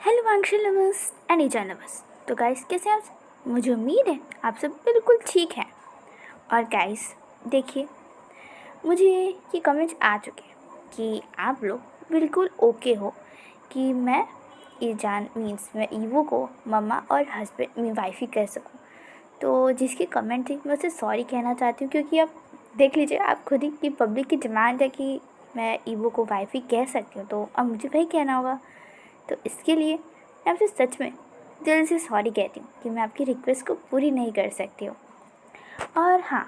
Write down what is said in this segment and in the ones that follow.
Hello वांगशल lovers and ईजा lovers. तो गाइस कैसे हैं आप सब? मुझे उम्मीद है आप सब बिल्कुल ठीक हैं। और गाइस देखिए, मुझे ये कमेंट्स आ चुके हैं कि आप लोग बिल्कुल ओके हो कि मैं ईजान मीन्स मैं ईवो को मम्मा और हस्बैंड में वाइफ ही कह सकूं। तो जिसकी कमेंट थी मैं उसे सॉरी कहना चाहती हूँ, क्योंकि अब देख लीजिए, आप खुद ही की पब्लिक की डिमांड है कि मैं ईवो को वाइफ ही कह सकती हूँ, तो अब मुझे वही कहना होगा। तो इसके लिए मैं आपसे सच में दिल से सॉरी कहती हूँ कि मैं आपकी रिक्वेस्ट को पूरी नहीं कर सकती हूँ। और हाँ,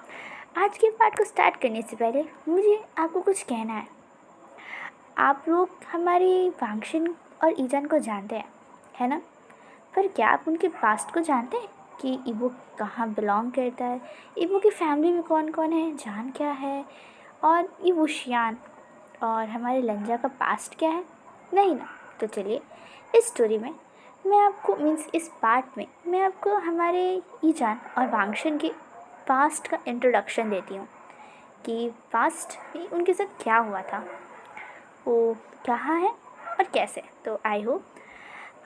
आज के पार्ट को स्टार्ट करने से पहले मुझे आपको कुछ कहना है। आप लोग हमारे वांगशन और ईजान को जानते हैं, है ना? पर क्या आप उनके पास्ट को जानते हैं कि ईवो कहाँ बिलोंग करता है, ईवो की फैमिली में कौन कौन है, जान क्या है, और ईवो शियान और हमारे लंजा का पास्ट क्या है? नहीं ना? तो चलिए, इस स्टोरी में मैं आपको मीन्स इस पार्ट में मैं आपको हमारे ईजान और वांगशन के पास्ट का इंट्रोडक्शन देती हूँ कि पास्ट में उनके साथ क्या हुआ था, वो कहाँ है और कैसे। तो आई होप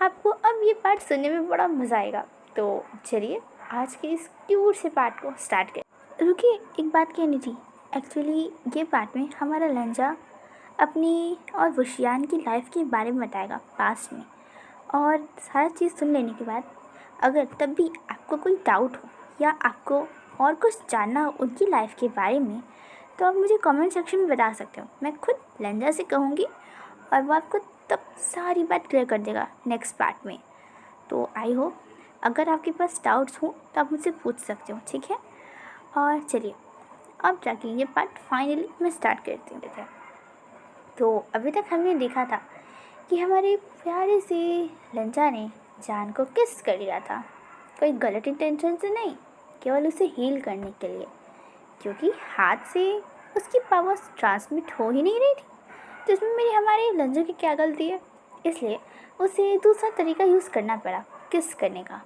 आपको अब ये पार्ट सुनने में बड़ा मज़ा आएगा। तो चलिए आज के इस क्यूट से पार्ट को स्टार्ट करें। रुकिए, एक बात कहनी थी। एक्चुअली ये पार्ट में हमारा लंजा अपनी और वशियान की लाइफ के बारे में बताएगा पास्ट में। और सारा चीज़ सुन लेने के बाद अगर तब भी आपको कोई डाउट हो या आपको और कुछ जानना हो उनकी लाइफ के बारे में, तो आप मुझे कमेंट सेक्शन में बता सकते हो। मैं खुद लंजा से कहूँगी और वो आपको तब सारी बात क्लियर कर देगा नेक्स्ट पार्ट में। तो आई होप अगर आपके पास डाउट्स हो तो आप मुझसे पूछ सकते हो, ठीक है? और चलिए अब जाके ये पार्ट फाइनली मैं स्टार्ट करती हूँ। तो अभी तक हमने देखा था कि हमारे प्यारे से लंजा ने जान को किस कर लिया था, कोई गलत इंटेंशन से नहीं, केवल उसे हील करने के लिए, क्योंकि हाथ से उसकी पावर्स ट्रांसमिट हो ही नहीं रही थी। तो इसमें मेरी हमारे लंजा की क्या गलती है? इसलिए उसे दूसरा तरीका यूज़ करना पड़ा किस करने का।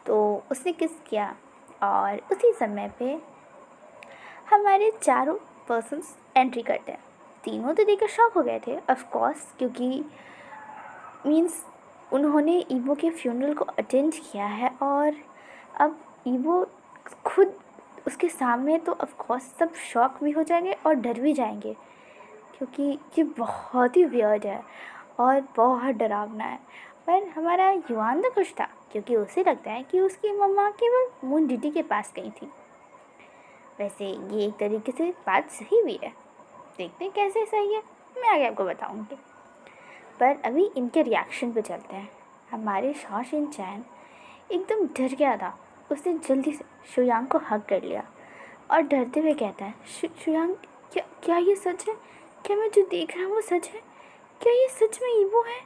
तो उसने किस किया और उसी समय पे हमारे चारों पर्सन्स एंट्री करते हैं। तीनों तो देखकर शॉक हो गए थे ऑफ कोर्स, क्योंकि मीन्स उन्होंने ईवो के फ्यूनरल को अटेंड किया है और अब ईवो खुद उसके सामने, तो ऑफ कोर्स सब शॉक भी हो जाएंगे और डर भी जाएंगे, क्योंकि ये बहुत ही वियर्ड है और बहुत डरावना है। पर हमारा युआन तो खुश था, क्योंकि उसे लगता है कि उसकी मम्मा केवल मून डीटी के पास गई थी। वैसे ये एक तरीके से बात सही भी है, देखते हैं कैसे सही है, मैं आगे आपको बताऊंगी। पर अभी इनके रिएक्शन पे चलते हैं। हमारे शॉशिन चैन एकदम डर गया था। उसने जल्दी से शुयांग को हग कर लिया और डरते हुए कहता है, शुयांग, क्या क्या ये सच है? क्या मैं जो देख रहा हूँ वो सच है? क्या ये सच में ईवो है?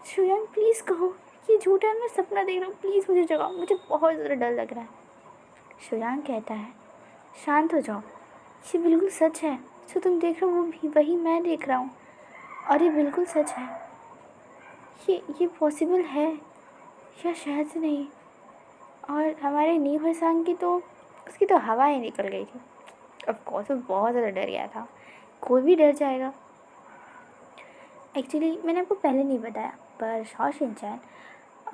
शुयांग प्लीज़ कहो ये झूठा है, मैं सपना देख रहा हूँ, प्लीज़ मुझे जगाओ, मुझे बहुत ज़्यादा डर लग रहा है। शुयांग कहता है, शांत हो जाओ, ये बिल्कुल सच है। जो तुम देख रहे हो वो भी वही मैं देख रहा हूँ, और ये बिल्कुल सच है। ये पॉसिबल है या शायद से नहीं। और हमारे नी हुएसांग की तो उसकी तो हवा ही निकल गई थी। ऑफ कोर्स वो बहुत ज़्यादा डर गया था, कोई भी डर जाएगा। एक्चुअली मैंने आपको पहले नहीं बताया, पर शॉ शिनचैन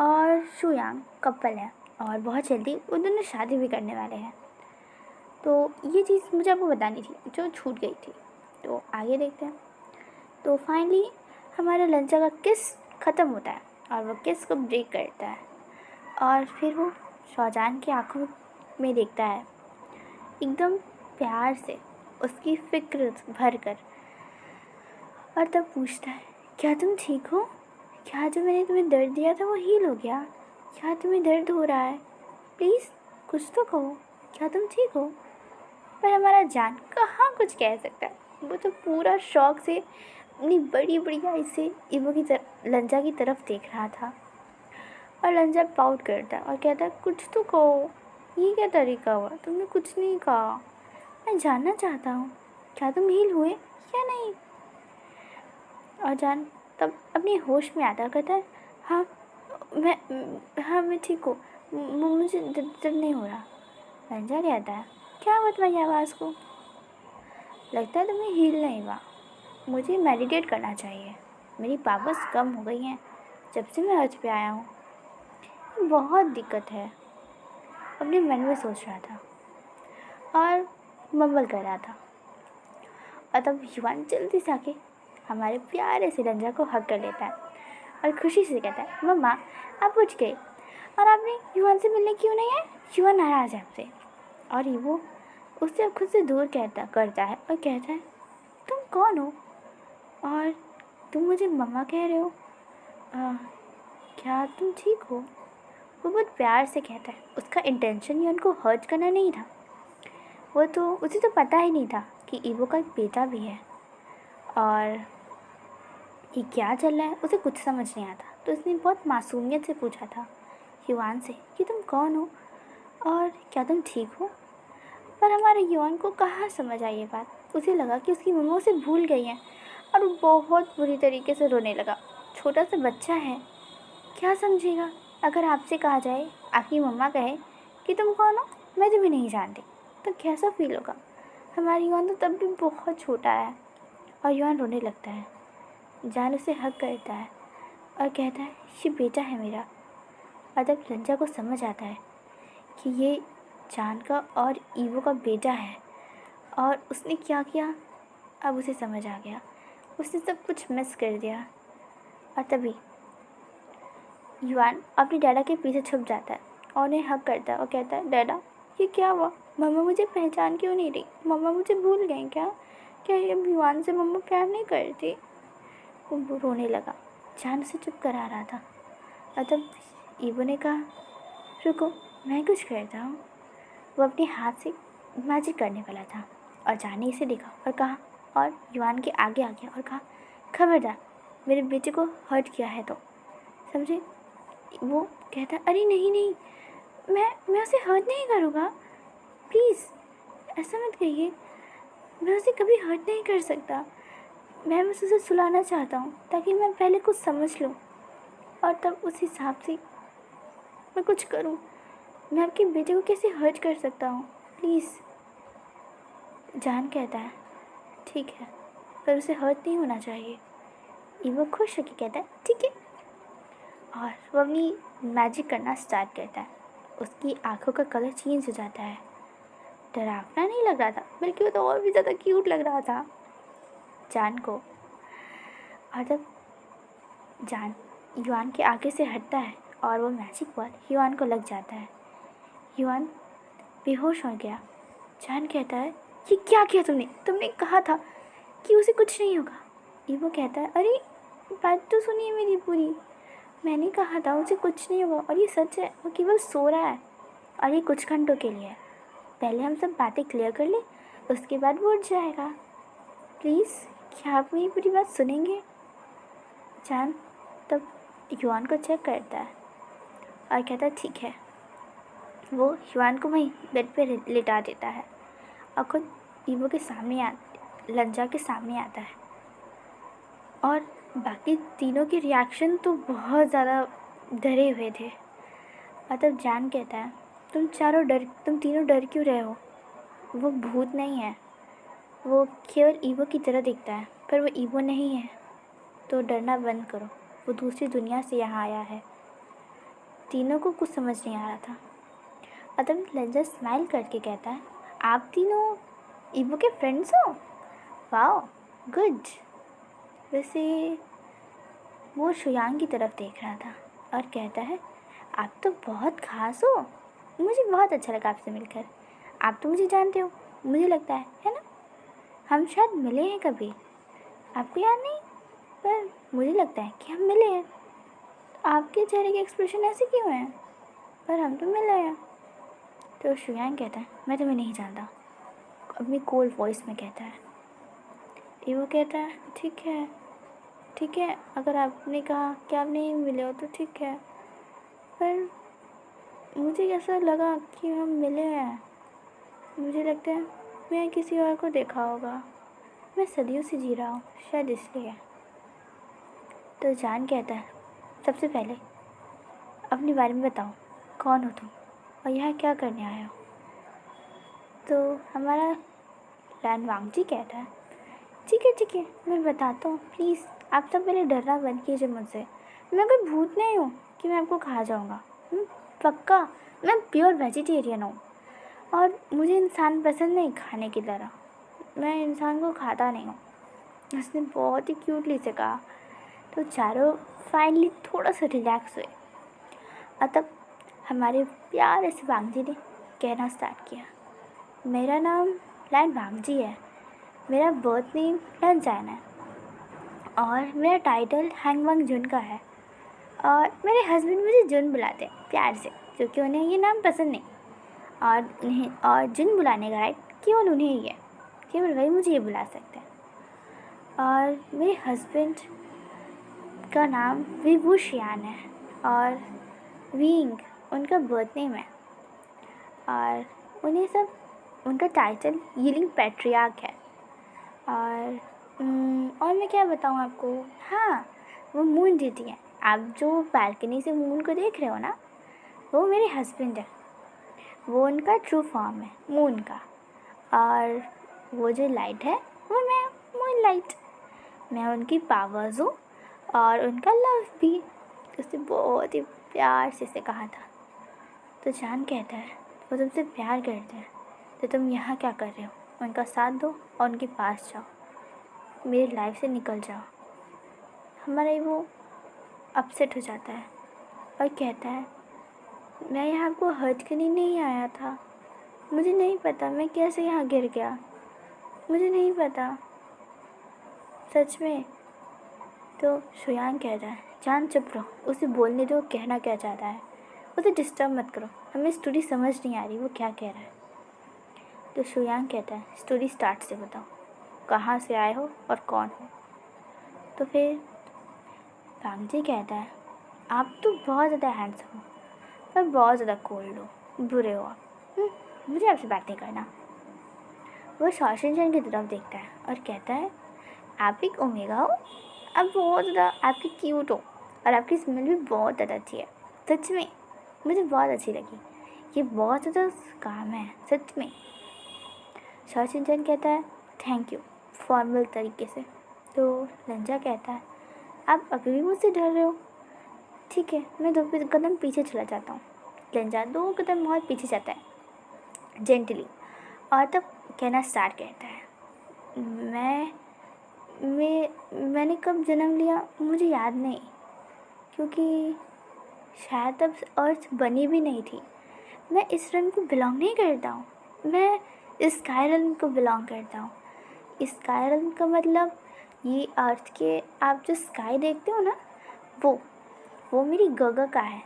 और शुयांग कपल है और बहुत जल्दी वो दोनों शादी भी करने वाले हैं। तो ये चीज़ मुझे आपको बतानी थी जो छूट गई थी। तो आगे देखते हैं। तो फाइनली हमारा लंचा का किस ख़त्म होता है और वो किस को ब्रेक करता है, और फिर वो शौजान की आंखों में देखता है एकदम प्यार से, उसकी फिक्र भर कर, और तब पूछता है, क्या तुम ठीक हो? क्या जो मैंने तुम्हें दर्द दिया था वो हील हो गया? क्या तुम्हें दर्द हो रहा है? प्लीज़ कुछ तो कहो, क्या तुम ठीक हो? पर हमारा जान कहाँ कुछ कह सकता है, वो तो पूरा शौक से अपनी बड़ी बड़ी आई से ईवो की लंजा की तरफ देख रहा था। और लंजा पाउट करता है और कहता है, कुछ तो कहो, ये क्या तरीका हुआ? तुमने कुछ नहीं कहा। मैं जानना चाहता हूँ, क्या तुम हील हुए या नहीं? और जान तब अपने होश में आता कहता है, हाँ मैं ठीक हूँ, मुझे दर्द नहीं हो रहा। लंजा कहता है, क्या हुआ तुम्हारी आवाज़ को? लगता है तुम्हें हील नहीं हुआ, मुझे मेडिटेट करना चाहिए, मेरी पावर्स कम हो गई हैं, जब से मैं अर्थ पे आया हूँ बहुत दिक्कत है, अपने मन में सोच रहा था और मम्मल कर रहा था। और तब युवान जल्दी से आके हमारे प्यारे से रंजा को हक कर लेता है और खुशी से कहता है, मम्मा आप उठ गए और आपने युवान से मिलने क्यों नहीं आए? युवान नाराज़ है आपसे। और वो उससे खुद से दूर करता है और कहता है, तुम कौन हो और तुम मुझे मम्मा कह रहे हो? क्या तुम ठीक हो? वो बहुत प्यार से कहता है। उसका इंटेंशन युवान को हर्ट करना नहीं था। उसे तो पता ही नहीं था कि ईवो का एक बेटा भी है और कि क्या चल रहा है उसे कुछ समझ नहीं आता। तो उसने बहुत मासूमियत से पूछा था युवान से कि तुम कौन हो और क्या तुम ठीक हो? पर हमारे युवान को कहाँ समझ आई ये बात। उसे लगा कि उसकी मम्मा उसे भूल गई हैं और वो बहुत बुरी तरीके से रोने लगा। छोटा सा बच्चा है, क्या समझेगा अगर आपसे कहा जाए, आपकी मम्मा कहे कि तुम कौन हो, मैं तुम्हें नहीं जानती, तो कैसा फील होगा? हमारा युवान तो तब भी बहुत छोटा है। और युवान रोने लगता है। जान उसे हक करता है और कहता है, ये बेटा है मेरा। और तब रंजा को समझ आता है कि ये जान का और ईवो का बेटा है और उसने क्या किया अब उसे समझ आ गया। उसने सब कुछ मिस कर दिया। और तभी युवान अपने डैडा के पीछे छुप जाता है और उन्हें हक करता है और कहता है, डैडा ये क्या हुआ? मम्मा मुझे पहचान क्यों नहीं रही? मम्मा मुझे भूल गई क्या? क्या ये युवान से मम्मा प्यार नहीं करती? वो रोने लगा। जान उसे चुप करा रहा था। और तब ईवो ने कहा, रुको मैं कुछ करता हूँ। वो अपने हाथ से मैजिक करने वाला था और जान ने इसे देखा और कहा, और युवान के आगे आ गया और कहा, खबरदार मेरे बेटे को हर्ट किया है तो समझे? वो कहता, अरे नहीं नहीं, मैं उसे हर्ट नहीं करूँगा, प्लीज़ ऐसा मत कहिए, मैं उसे कभी हर्ट नहीं कर सकता। मैं बस उसे सुलाना चाहता हूँ ताकि मैं पहले कुछ समझ लूँ और तब उस हिसाब से मैं कुछ करूँ। मैं आपके बेटे को कैसे हर्ट कर सकता हूँ, प्लीज़। जान कहता है, ठीक है, पर उसे हर्ट नहीं होना चाहिए। ईवो खुश होकर कहता है, ठीक है। और वो अपनी मैजिक करना स्टार्ट करता है। उसकी आंखों का कलर चेंज हो जाता है। डरावना नहीं लग रहा था, बल्कि वो तो और भी ज़्यादा क्यूट लग रहा था जान को। और जब जान युवान के आगे से हटता है और वो मैजिक बॉल युवान को लग जाता है। युवान बेहोश हो गया। जान कहता है, ये क्या किया तुमने? तुमने कहा था कि उसे कुछ नहीं होगा। ईवो कहता है, अरे बात तो सुनिए मेरी पूरी। मैंने कहा था उसे कुछ नहीं होगा और ये सच है, वो केवल सो रहा है और ये कुछ घंटों के लिए है। पहले हम सब बातें क्लियर कर ले, उसके बाद वो उठ जाएगा। प्लीज़ क्या आप मेरी पूरी बात सुनेंगे? जान तब युवान को चेक करता है और कहता है, ठीक है। वो युवान को वहीं बेड पे लिटा देता है और खुद ईवो के सामने लंजा के सामने आता है। और बाकी तीनों के रिएक्शन तो बहुत ज़्यादा डरे हुए थे। और तब जान कहता है, तुम तीनों डर क्यों रहे हो? वो भूत नहीं है, वो केवल ईवो की तरह दिखता है, पर वो ईवो नहीं है। तो डरना बंद करो, वो दूसरी दुनिया से यहाँ आया है। तीनों को कुछ समझ नहीं आ रहा था। और तब लंजा स्माइल करके कहता है, आप तीनों ईवो के फ्रेंड्स हो? Wow, good. वैसे वो शुयांग की तरफ देख रहा था और कहता है, आप तो बहुत खास हो, मुझे बहुत अच्छा लगा आपसे मिलकर। आप तो मुझे जानते हो, मुझे लगता है ना? हम शायद मिले हैं कभी, आपको याद नहीं? पर मुझे लगता है कि हम मिले हैं। आपके चेहरे के एक्सप्रेशन ऐसे क्यों हैं? पर हम तो मिले हैं। तो शुयांग कहता है, मैं तुम्हें नहीं जानता, अपनी कोल्ड वॉइस में कहता है। वो कहता है, ठीक है, अगर आपने कहा कि आप नहीं मिले हो तो ठीक है, पर मुझे ऐसा लगा कि हम मिले हैं। मुझे लगता है मैं किसी और को देखा होगा, मैं सदियों से जी रहा हूँ, शायद इसलिए। तो जान कहता है, सबसे पहले अपने बारे में बताओ, कौन हो तुम और यहाँ क्या करने आए हो? तो हमारा लैन वांगजी कहता है, ठीक है, मैं बताता हूँ, प्लीज़ आप सब पहले डरना बंद कीजिए मुझसे। मैं कोई भूत नहीं हूँ कि मैं आपको खा जाऊँगा। पक्का मैं प्योर वेजिटेरियन हूँ और मुझे इंसान पसंद नहीं खाने की तरह। मैं इंसान को खाता नहीं हूँ। उसने बहुत ही क्यूटली से कहा। तो चारों फाइनली थोड़ा सा रिलैक्स हुए और तब हमारे प्यारे से वांगजी ने कहना स्टार्ट किया, मेरा नाम लाइन वांगजी है, मेरा बर्थ नेम लंजान है और मेरा टाइटल हैंग वांग जुन का है और मेरे हस्बैंड मुझे जुन बुलाते हैं प्यार से क्योंकि उन्हें ये नाम पसंद नहीं और जुन बुलाने का राइट केवल उन्हें ही है, केवल वही मुझे ये बुला सकते हैं। और मेरे हस्बैंड का नाम विभूषियान है और वीइंग उनका बर्थ नेम है और उन्हें सब उनका टाइटल यीलिंग पैट्रियार्क है। और मैं क्या बताऊँ आपको, हाँ वो मून जीती है। आप जो बालकनी से मून को देख रहे हो ना, वो मेरे हस्बैंड है, वो उनका ट्रू फॉर्म है मून का। और वो जो लाइट है वो मैं मून लाइट, मैं उनकी पावर्स हूँ और उनका लव भी। उसने बहुत ही प्यार से कहा था। तो जान कहता है वो तुमसे प्यार करते हैं तो तुम यहाँ क्या कर रहे हो, उनका साथ दो और उनके पास जाओ, मेरी लाइफ से निकल जाओ। हमारा वो अपसेट हो जाता है और कहता है मैं यहाँ आपको हर्ट करने नहीं आया था, मुझे नहीं पता मैं कैसे यहाँ गिर गया, मुझे नहीं पता सच में। तो शुयांग कहता है जान चुप रहो, उसे बोलने दो, कहना क्या चाहता है, उसे डिस्टर्ब मत करो, हमें स्टोरी समझ नहीं आ रही वो क्या कह रहा है। तो शुयांग कहता है स्टोरी स्टार्ट से बताओ, कहाँ से आए हो और कौन हो। तो फिर वांगजी कहता है आप तो बहुत ज़्यादा हैंडसम हो पर बहुत ज़्यादा कोल्ड हो, बुरे हो आप, मुझे आपसे बात नहीं करना। वो शॉशिनचैन की तरफ देखता है और कहता है आप एक ओमेगा हो, आप बहुत ज़्यादा आपकी क्यूट हो और आपकी स्मेल भी बहुत ज़्यादा अच्छी है, सच में मुझे बहुत अच्छी लगी, ये बहुत ज़्यादा काम है सच में। शॉशिनचैन कहता है थैंक यू फॉर्मल तरीके से। तो लंजा कहता है आप अभी भी मुझसे डर रहे हो, ठीक है मैं 2 कदम पीछे चला जाता हूँ। लंजा 2 कदम बहुत पीछे जाता है जेंटली और तब कहना स्टार्ट करता है मैंने कब जन्म लिया मुझे याद नहीं, क्योंकि शायद तब अर्थ बनी भी नहीं थी। मैं इस रन को बिलोंग नहीं करता हूँ, मैं इस स्काई रन को बिलोंग करता हूँ। स्काई रन का मतलब ये अर्थ के आप जो स्काई देखते हो ना, वो मेरी गगा का है,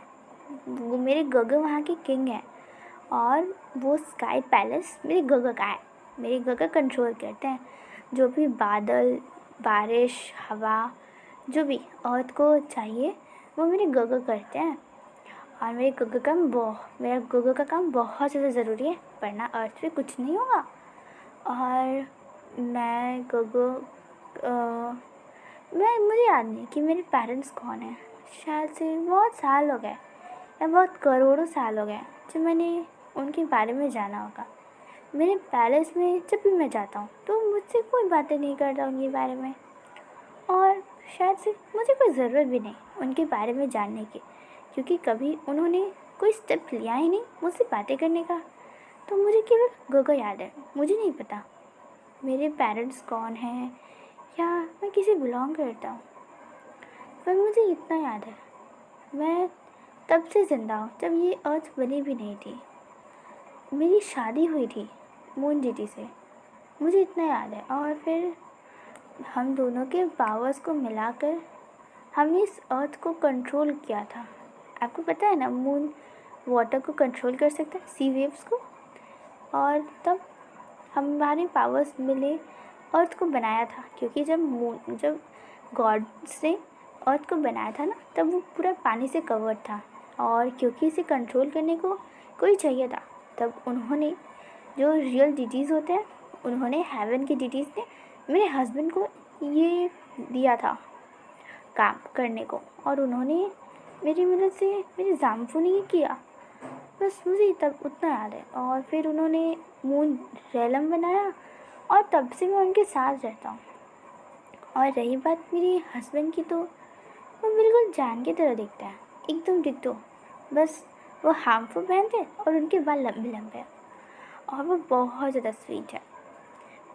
वो मेरे गगा वहाँ के किंग हैं और वो स्काई पैलेस मेरे गगा का है। मेरे गगा कंट्रोल करते हैं जो भी बादल, बारिश, हवा, जो भी अर्थ को चाहिए वो मेरे गगा करते हैं। और मेरा गगा का काम बहुत ज़्यादा ज़रूरी है, वरना अर्थ पे कुछ नहीं होगा। और मैं मुझे याद नहीं कि मेरे पेरेंट्स कौन हैं, शायद से बहुत साल हो गए या बहुत करोड़ों साल हो गए जब मैंने उनके बारे में जाना होगा। मेरे पैलेस में जब भी मैं जाता हूँ तो मुझसे कोई बातें नहीं करता उनके बारे में और शायद से मुझे कोई ज़रूरत भी नहीं उनके बारे में जानने की, क्योंकि कभी उन्होंने कोई स्टेप लिया ही नहीं मुझसे बातें करने का। तो मुझे केवल गगा याद है, मुझे नहीं पता मेरे पेरेंट्स कौन हैं या मैं किसे बिलोंग करता हूँ। पर मुझे इतना याद है मैं तब से ज़िंदा हूँ जब ये अर्थ बनी भी नहीं थी, मेरी शादी हुई थी मून जीटी से, मुझे इतना याद है। और फिर हम दोनों के पावर्स को मिलाकर हमने इस अर्थ को कंट्रोल किया था। आपको पता है ना मून वाटर को कंट्रोल कर सकता है, सी वेव्स को। और तब हमारे पावर्स मिले अर्थ को बनाया था, क्योंकि जब गॉड्स ने अर्थ को बनाया था ना तब वो पूरा पानी से कवर्ड था और क्योंकि इसे कंट्रोल करने को कोई चाहिए था, तब उन्होंने जो रियल डिटीज़ होते हैं उन्होंने हेवन की डिटीज़ ने मेरे हस्बैंड को ये दिया था काम करने को और उन्होंने मेरी मदद से मेरे जामफू ने ये किया। बस मुझे तब उतना याद है। और फिर उन्होंने मून रेलम बनाया और तब से मैं उनके साथ रहता हूँ। और रही बात मेरे हस्बैंड की, तो वो बिल्कुल जान की तरह दिखता है, एकदम डिट्टो। बस वो हार्मफुल पहनते हैं और उनके बाल लंबे लंबे हैं और वो बहुत ज़्यादा स्वीट है।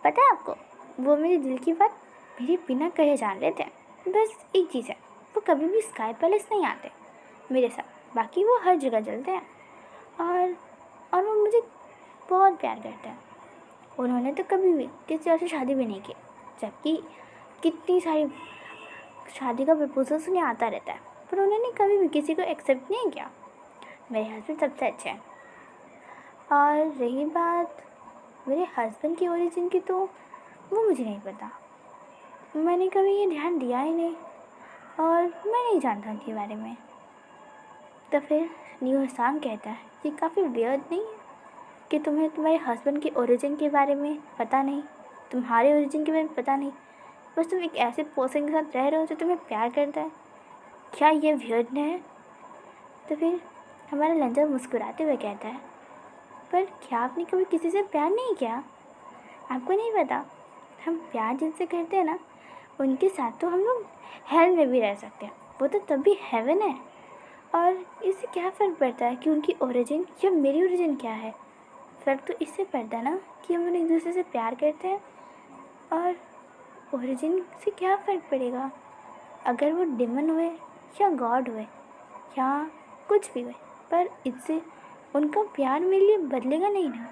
पता है आपको, वो मेरे दिल की बात मेरे बिना कहे जान लेते हैं। बस एक चीज़ है, वो कभी भी स्काई पैलेस नहीं आते मेरे साथ, बाकी वो हर जगह चलते हैं। और वो मुझे बहुत प्यार करते हैं। उन्होंने तो कभी भी किसी और से शादी भी नहीं की, जबकि कितनी सारी शादी का प्रपोजल सुने आता रहता है, पर उन्होंने कभी भी किसी को एक्सेप्ट नहीं किया। मेरे हस्बैंड सबसे अच्छे हैं। और रही बात मेरे हस्बैंड की ओरिजिन की, तो वो मुझे नहीं पता। मैंने कभी ये ध्यान दिया ही नहीं और मैं नहीं जानता उनके बारे में। तो फिर न्यू हसान कहता है कि काफ़ी वियर्ड नहीं है कि तुम्हें तुम्हारे हस्बैंड के ओरिजिन के बारे में पता नहीं, तुम्हारे ओरिजिन के बारे में पता नहीं, बस तुम एक ऐसे पर्सन के साथ रह रहे हो जो तुम्हें प्यार करता है। क्या ये वियर्ड है? तो फिर हमारा लंजा मुस्कुराते हुए कहता है, पर क्या आपने कभी किसी से प्यार नहीं किया? आपको नहीं पता, हम प्यार जिनसे करते हैं ना, उनके साथ तो हम लोग हेल में भी रह सकते हैं, वो तो तब भी हेवन है। और इससे क्या फ़र्क पड़ता है कि उनकी ओरिजिन या मेरी ओरिजिन क्या है? फ़र्क तो इससे पड़ता है ना कि हम लोग एक दूसरे से प्यार करते हैं। और ओरिजिन से क्या फ़र्क पड़ेगा? अगर वो डिमन हुए या गॉड हुए या कुछ भी हुए, पर इससे उनका प्यार मेरे लिए बदलेगा नहीं ना।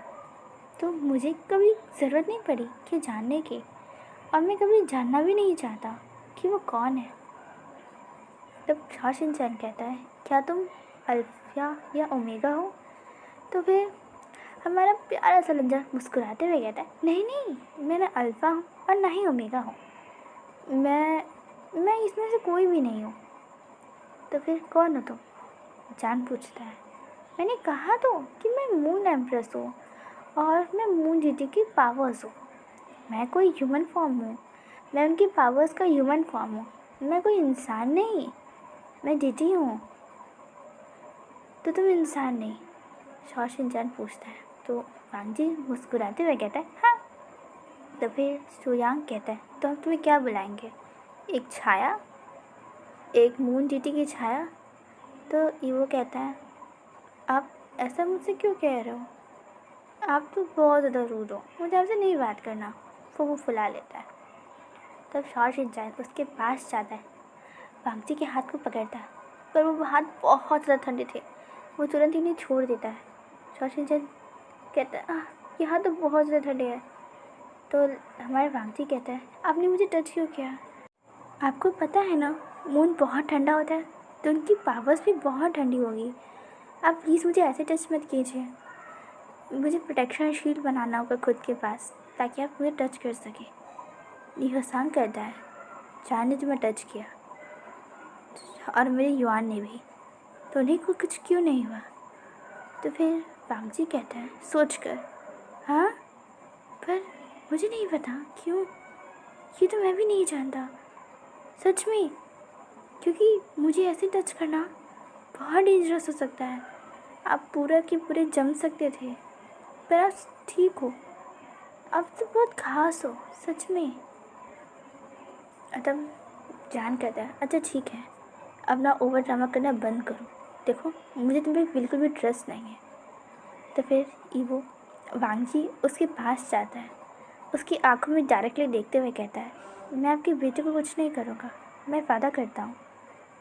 तो मुझे कभी ज़रूरत नहीं पड़ी कि जानने की, और मैं कभी जानना भी नहीं चाहता कि वो कौन है। तब शिनचैन कहता है, क्या तुम अल्फा या ओमेगा हो? तो फिर हमारा प्यारा सा लंजा मुस्कुराते हुए कहता है, नहीं नहीं, मैं ना अल्फ़ा हूँ और ना ही ओमेगा हूँ। मैं इसमें से कोई भी नहीं हूँ। तो फिर कौन हो तुम? जान पूछता है। मैंने कहा तो कि मैं मून एम्प्रेस हूँ और मैं मून जीटी की पावर्स हूँ। मैं कोई ह्यूमन फॉर्म हूँ, मैं उनकी पावर्स का ह्यूमन फॉर्म हूँ। मैं कोई इंसान नहीं, मैं जीटी हूँ। तो तुम इंसान नहीं? शिनचैन पूछता है। तो वांग जी मुस्कुराते हुए कहता है, हाँ। तो फिर सुयांग कहता है, तो हम तुम्हें क्या बुलाएंगे? एक छाया, एक मून जीटी की छाया? तो ईवो कहता है, आप ऐसा मुझसे क्यों कह रहे हो? आप तो बहुत ज़्यादा रूड हो, मुझे आपसे नहीं बात करना। वो फुला लेता है। तब शिनचैन उसके पास जाता है, वांग जी के हाथ को पकड़ता है, पर वो हाथ बहुत ज़्यादा ठंडे थे, वो तुरंत ही उन्हें छोड़ देता है। शिनचैन कहता है, ये हाथ तो बहुत ज़्यादा ठंडे है। तो हमारे वांग जी कहता है, आपने मुझे टच क्यों किया? आपको पता है ना, मून बहुत ठंडा होता है, तो उनकी पावर्स भी बहुत ठंडी होगी। आप प्लीज़ मुझे ऐसे टच मत कीजिए। मुझे प्रोटेक्शन शील्ड बनाना होगा खुद के पास, ताकि आप मुझे टच कर सकें। लीहसान कहता है, चान ने तुम्हें टच किया और मेरे युआन ने भी, तो उन्हें को कुछ क्यों नहीं हुआ? तो फिर वांग जी कहता है, सोच कर, हाँ, पर मुझे नहीं पता क्यों, ये तो मैं भी नहीं जानता सच में, क्योंकि मुझे ऐसे टच करना बहुत डेंजरस हो सकता है। आप पूरा के पूरे जम सकते थे, पर आप ठीक हो, आप तो बहुत खास हो सच में। तब जान कहता है, अच्छा ठीक है, अब ना ओवर ड्रामा करना बंद करो, देखो मुझे तुम पे बिल्कुल भी ट्रस्ट नहीं है। तो फिर ईवो वांग जी उसके पास जाता है, उसकी आंखों में डायरेक्टली देखते हुए कहता है, मैं आपके बेटे को कुछ नहीं करूँगा, मैं वादा करता हूँ।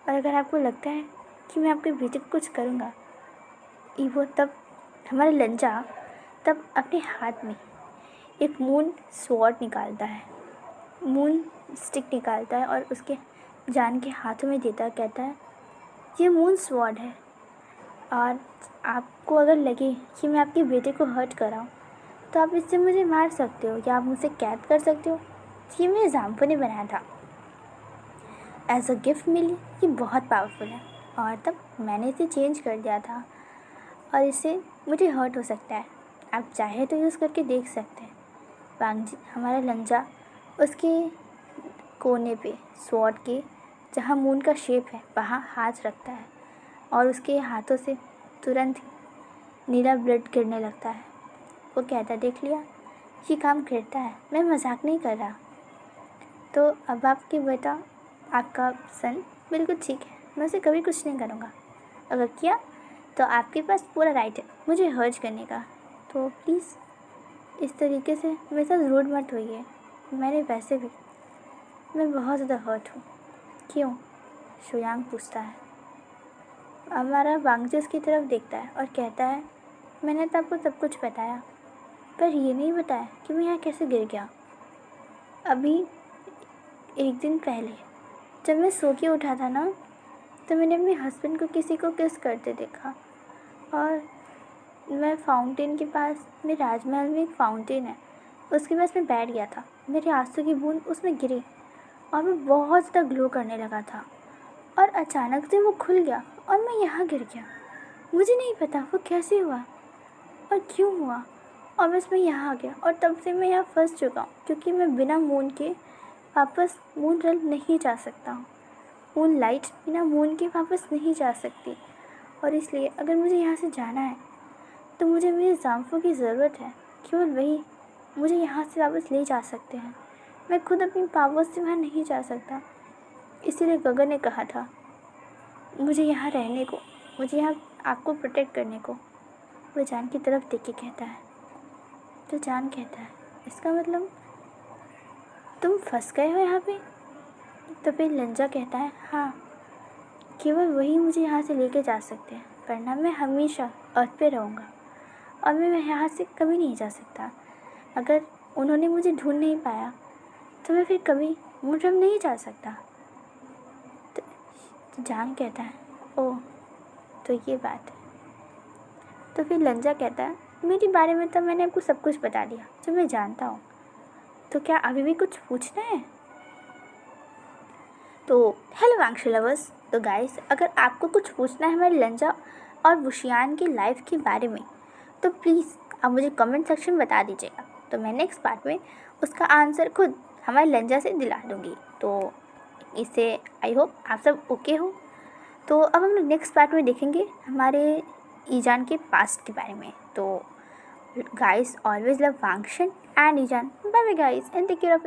और अगर आपको लगता है कि मैं आपके बेटे को कुछ करूँगा, ईवो तब हमारा लंजा तब अपने हाथ में एक मून स्वॉर्ड निकालता है, मून स्टिक निकालता है और उसके जान के हाथों में देता, कहता है, ये मून स्वॉर्ड है और आपको अगर लगे कि मैं आपके बेटे को हर्ट कराऊँ, तो आप इससे मुझे मार सकते हो या आप मुझसे कैद कर सकते हो। ये मेरे जाम्पो ने बनाया था, एज अ गिफ्ट मिली, ये बहुत पावरफुल है और तब मैंने इसे चेंज कर दिया था और इससे मुझे हर्ट हो सकता है, आप चाहे तो यूज़ करके देख सकते हैं। वांग जी हमारा लंजा उसके कोने पे स्वॉर्ड के जहाँ मून का शेप है वहाँ हाथ रखता है और उसके हाथों से तुरंत ही नीला ब्लड गिरने लगता है। वो कहता है, देख लिया, ये काम करता है, मैं मजाक नहीं कर रहा। तो अब आपके बेटा, आपका सन बिल्कुल ठीक है, मैं उसे कभी कुछ नहीं करूँगा। अगर किया तो आपके पास पूरा राइट है मुझे हर्ज करने का। तो प्लीज़ इस तरीके से मेरे साथ रूड मत होइए। मैंने वैसे भी मैं बहुत ज़्यादा हर्ट हूँ। क्यों? शुयांग पूछता है। हमारा वांगजस की तरफ देखता है और कहता है, मैंने तो आपको सब कुछ बताया, पर ये नहीं बताया कि मैं यहाँ कैसे गिर गया। अभी एक दिन पहले जब मैं सो के उठा था ना, तो मैंने अपने हस्बैंड को किसी को किस करते देखा। और मैं फाउंटेन के पास, मेरे राजमहल में एक फाउंटेन है, उसके पास मैं बैठ गया था। मेरे आंसू की बूंद उसमें गिरी और वो बहुत ज़्यादा ग्लो करने लगा था, और अचानक से वो खुल गया और मैं यहाँ गिर गया। मुझे नहीं पता वो कैसे हुआ और क्यों हुआ, और बस मैं यहाँ आ गया और तब से मैं यहाँ फंस चुका हूँ, क्योंकि मैं बिना मून के वापस मून रेल नहीं जा सकता हूँ। मून लाइट बिना मून के वापस नहीं जा सकती, और इसलिए अगर मुझे यहाँ से जाना है तो मुझे मेरे जाम्फू की ज़रूरत है। केवल वही मुझे यहाँ से वापस ले जा सकते हैं। मैं खुद अपनी पावर से वहाँ नहीं जा सकता। इसीलिए गगन ने कहा था मुझे यहाँ रहने को, मुझे यहाँ आपको प्रोटेक्ट करने को। वो जान की तरफ देख के कहता है। तो जान कहता है, इसका मतलब तुम फंस गए हो यहाँ पे? तो फिर लंजा कहता है, हाँ, केवल वही मुझे यहाँ से लेके जा सकते हैं, वरना मैं हमेशा अर्थ पे रहूँगा और मैं यहाँ से कभी नहीं जा सकता। अगर उन्होंने मुझे ढूंढ नहीं पाया तो मैं फिर कभी मुझे नहीं जा सकता। तो जान कहता है, ओह, तो ये बात है। तो फिर लंजा कहता है, मेरे बारे में तो मैंने आपको सब कुछ बता दिया जो मैं जानता हूँ, तो क्या अभी भी कुछ पूछना है? तो हेलो वांगशू लवर्स। तो गाइस, अगर आपको कुछ पूछना है हमारे लंजा और वुशियान की लाइफ के बारे में, तो प्लीज़ आप मुझे कमेंट सेक्शन में बता दीजिएगा। तो मैं नेक्स्ट पार्ट में उसका आंसर खुद हमारे लंजा से दिला दूँगी। तो इससे आई होप आप सब ओके हो। तो अब हम लोग नेक्स्ट पार्ट में देखेंगे हमारे ईजान के पास्ट के बारे में। तो गाइस, ऑलवेज लव वांगशन एंड ईजान। Bye bye guys and take care of